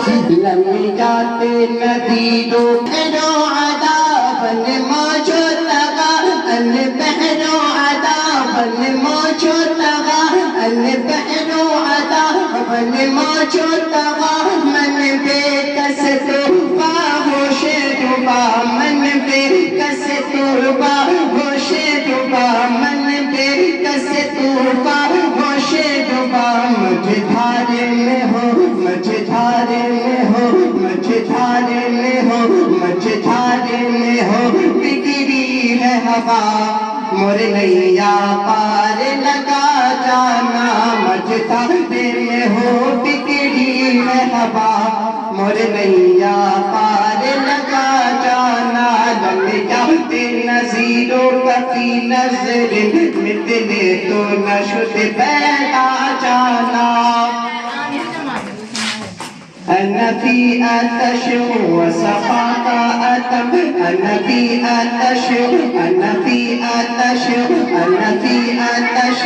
لم جاتے ندیدو بحرو عذاباً موجو تغا البحرو عذاباً موجو تغا البحرو عذاباً موجو تغا من بے کس توبہ ہوش ڈوبا من بے کس توبہ ہوش ڈوبا من بے کس توبہ ہوش ڈوبا مجھ دھارے میں ہو مجھ دھارے میں ہو مجھ دھارے میں ہو مجھ دھارے میں ہو بگڑی ہے ہوا مور نیا پار لگا جانا مجھ دھارے میں ہو بگڑی ہے ہوا مور نیا پار لگا جانا لم جاتے نظیروں کا فی نظر مثل تو نشد پیدا جانا أنا في آتش وصفاك أتم أنا في آتش أنا في آتش أنا في آتش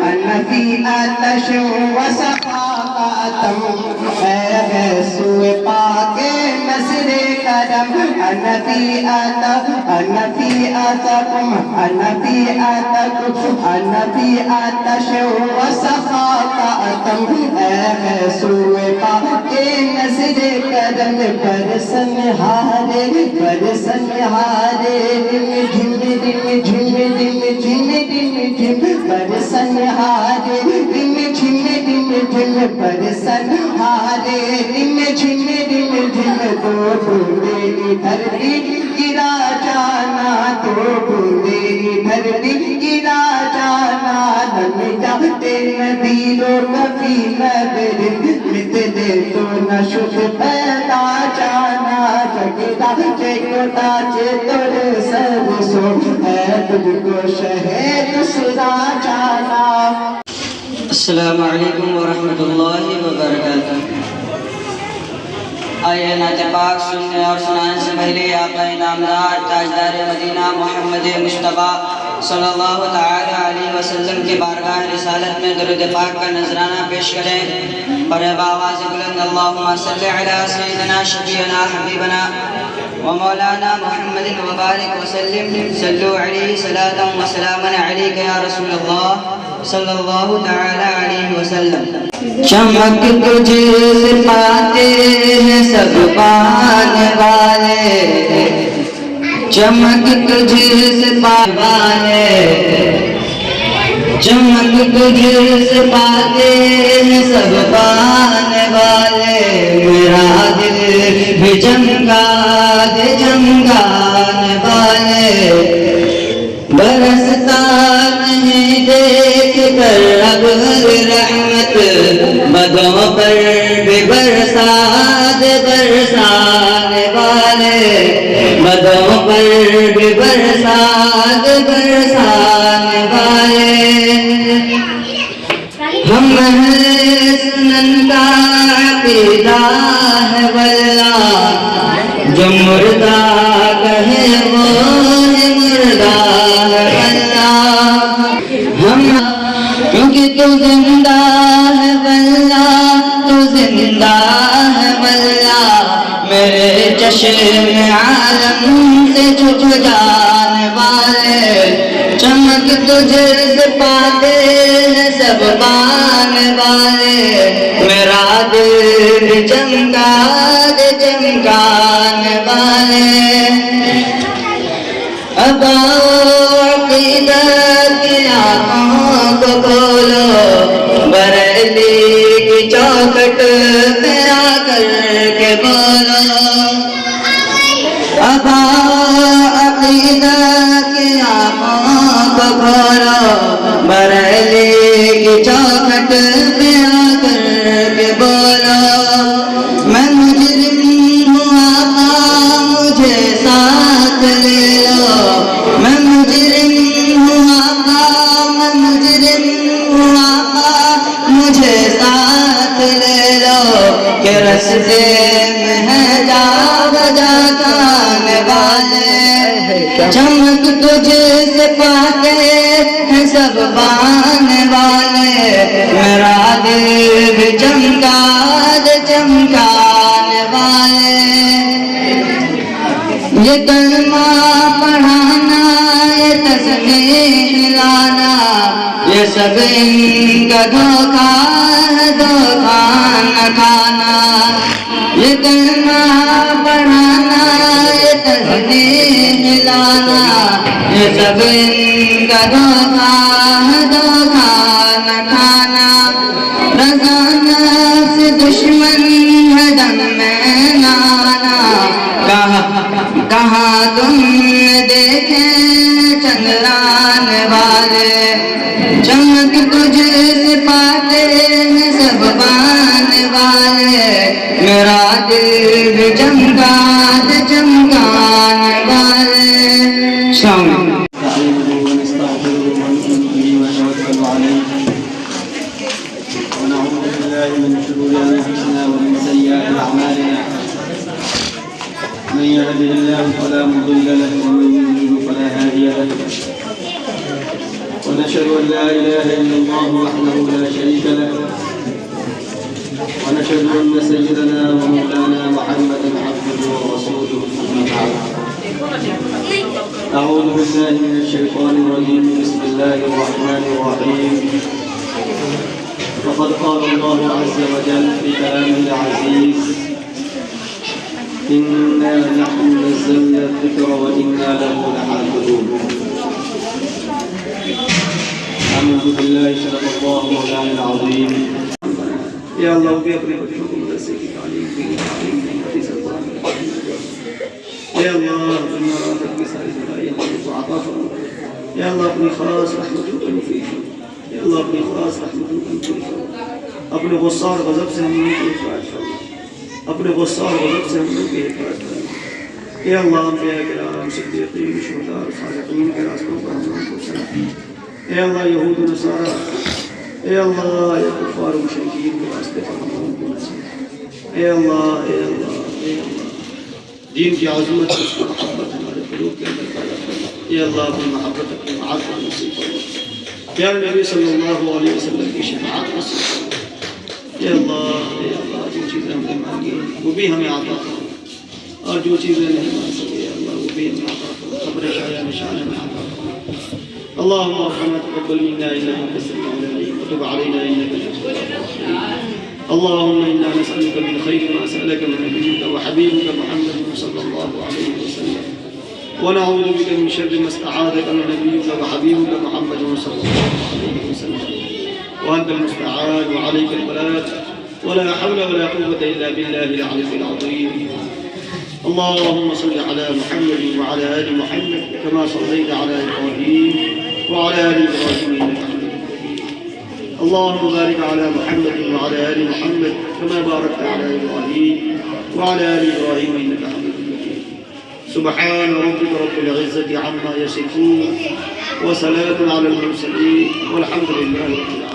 أنا في آتش وصفاك أتم ہے سوئے پاک نصر کرم أنا في آتش أنا في آتکم أنا في آتکم أنا في آتش وصفاك أتم ہے سوئے پاک نظر کرم برسن ہارے برسن ہارے رم جھم رم جھم رم جھم رم جھم برسن ہارے رم جھم رم جھم برسن ہارے رم جھم رم جھم دو بوندے دھرتی گرا جانا دو بوندے دھرتی گرا جانا لم جاتے ندیروں کبھی نظر مثل تو نشد پیدا جانا جگتا چکتا چتر سب سو ہے تجھ کو شہد سزا جانا. السلام علیکم ورحمۃ اللہ وبرکاتہ. آئیے نعت پاک سننے اور سنانے سے پہلے آقا نامدار تاجدار مدینہ محمد مصطفیٰ صلی اللہ تعالی علیہ وسلم کی بارگاہ رسالت میں درود پاک کا نذرانہ پیش کریں اور بآواز بلند اللہم صلی علی سیدنا شفیعنا حبیبنا ومولانا محمد وبارک وسلم صلو علیہ صلاة وسلاما علیک یا رسول اللہ صلی اللہ تعالی علیہ وسلم. چمک تجھ سے پاتے ہیں سب پانے والے چمک تجھ سے پانے والے چمک تجھ سے پاتے ہیں سب پانے والے میرا دل بھی چمکا دے چمکانے والے برستا نہیں دیکھ کر اب رحمت بدوں پر بھی برسا دے برسانے والے بدوں پر بھی برسا دے برسانے والے ہم اہل سنن کا عقیدہ ہے واللہ جو مردہ کہے وہ ہے مردہ کیونکہ تو زندہ ہے واللہ تو زندہ ہے واللہ میرے چشم عالم سے چھپ جانے والے چمک تجھے سے پاتے ہیں سب پانے والے میرا دل چمکا دے چمکانے والے اب عقیدت کی آنکھوں کو کھولو بریلی کی چوکھٹ پہ آ کر کے بولو اب عقیدت کی آنکھوں کو کھولو بریلی کی چوکھٹ پہ آ کر کے بولو میں مجرم ہوں آقا مجھے ساتھ لے لو میں مجرم ہوں آقا میں مجرم ہوں آقا مجھے ساتھ لے لو کہ رستے میں ہے جا بجا گانے والے چمک تجھ سے پاتے ہیں سب پانے والے میرا دل بھی چمکا دے چمکانے یہ کلمہ پڑھانا، یہ تسبیح لانا، یہ سب ان کا دھوکہ ہے، دھوکہ نہ کھانا۔ یہ کلمہ پڑھانا، یہ تسبیح لانا، یہ سب ان کا دھوکہ ہے، دھوکہ نہ کھانا۔ رضا نفس دشمن ہے دم میں نانا، کہاں تم نے دیکھے چندران والے، چمک تجھ سے پاتے ہیں سب بان والے، میرا دل بھی چمکا دے چمکان والے۔ نستعينه ونستغفره ونؤمن به ونتوكل عليه ونعوذ بالله من شرور انفسنا ومن سيئات اعمالنا، من يهده الله فلا مضل له ومن يضلل فلا هادي له، ونشهد ان لا اله الا الله وحده لا شريك له، ونشهد ان سيدنا ومولانا محمدا عبده ورسوله. اما بعد، أعوذ بالله من الشيطان الرجيم. بسم الله الرحمن الرحيم. فقد قال الله عز وجل في كلامه العزيز: إنا نحن نزلنا الذكر وإنا له لحافظون. أعوذ بالله صدق الله مولانا العظيم. يا الله بھی اپنے بچوں کو مدرسے کی تعلیم کی اے اللہ دنیا اور آخرت کی ساری بھلائی ہم کو عطا فرما. یا اللہ اپنی خاص رحمتوں کا نصیب فرما. یا اللہ اپنی خاص رحمتوں کا نصیب فرما. اپنے غصہ اور غضب سے ہم لوگوں کی حفاظت فرما. اپنے غصہ اور غضب سے ہم لوگوں کی حفاظت فرما. یا اللہ انبیاء کرام صدیقین شہداء اور صالحین کے راستوں پر ہم لوگوں کو چلا. اے اللہ یہود و نصارہ، اے اللہ یا کفار و مشرکین کے راستے پر ہم لوگوں کو نصیب. اے اللہ اے اللہ اے اللہ دین کی عظمت اس کی محبت ہمارے قلوب کے اندر پیدا کرنا. اے اللہ اپنی محبت اپنی معافی نصیب فرما. پیارے نبی صلی اللہ علیہ وسلم کی شفاعت نصیب فرما. اے اللہ جو چیزیں ہم نے مانگی وہ بھی ہمیں عطا فرما، اور جو چیزیں نہیں مانگ سکے اللہ وہ بھی ہمیں عطا فرما. قبر شایع نشان ہمیں عطا فرما. اللهم ربنا تقبل منا انك انت السميع العليم وتب علينا انك انت التواب الرحيم. اللهم انا نسالك من خير ما سالك من نبيك وحبيبك محمد صلى الله عليه وسلم، ونعوذ بك من شر ما استعاذك من نبيك وحبيبك محمد صلى الله عليه وسلم. وانت المستعان وعليك البلاغ ولا حول ولا قوه الا بالله العلي العظيم. اللهم صل على محمد وعلى ال محمد كما صليت على ابراهيم وعلى ال ابراهيم انك حميد مجيد. اللهم بارك على محمد وعلى ال محمد كما باركت على ابراهيم وعلى ال ابراهيم انك حميد مجيد. سبحان ربك رب العزه عما يصفون وسلام على المرسلين والحمد لله رب العالمين.